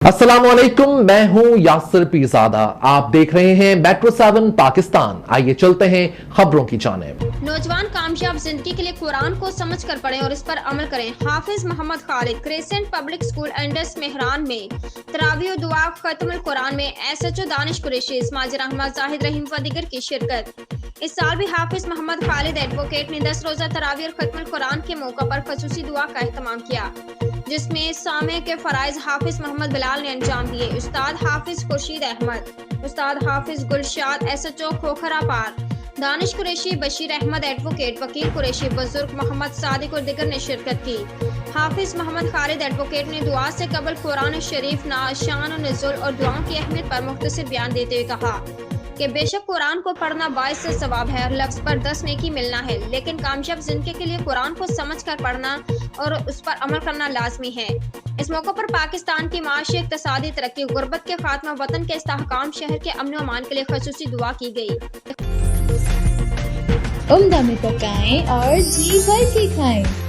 अस्सलाम वालेकुम, मैं हूं यासिर पीरजादा। आप देख रहे हैं मेट्रो 7 पाकिस्तान। आइए चलते हैं खबरों की जानिब। नौजवान कामयाब जिंदगी के लिए कुरान को समझ कर पढ़ें और इस पर अमल करें। Hafiz Mohammad Khalid crescent public school एंडस मेहरान में तरावी दुआ खत्मुल कुरान में SHO दानिश कुरैशी, इस्माइल रहमान, जाहिद रहीम व दीगर की शिरकत। इस साल भी हाफिज मोहम्मद खालिद एडवोकेट ने 10 रोजा तरावी और खत्मुल कुरान के मौका पर खसूसी दुआ का एहतमाम किया, जिसमें सामे के फराइज हाफिज मोहम्मद बिलाल ने अंजाम दिए। उस्ताद हाफिज खुर्शीद अहमद, उस्ताद हाफिज गुलशाद, SHO खोखरा पार, दानिश कुरैशी, बशीर अहमद एडवोकेट, वकील कुरैशी, बुजुर्ग मोहम्मद सादिक और दिगर ने शिरकत की। हाफिज मोहम्मद खालिद एडवोकेट ने दुआ से कबल कुरान शरीफ शान और नुज़ूल और दुआओं की अहमियत पर मुख्तसर बयान देते हुए कहा कि बेशक कुरान को पढ़ना बाइस से सवाब है और लफ्ज़ पर 10 नेकी मिलना है, लेकिन कामयाब जिंदगी के लिए कुरान को समझ कर पढ़ना और उस पर अमल करना लाजमी है। इस मौके पर पाकिस्तान की माशी इक़्तिसादी तरक्की, गुर्बत के खात्मा, वतन के इस्तेहकाम, शहर के अमन व अमान के लिए खसूसी दुआ की गई। उम्दा में पकाएं और जी भर के खाएं।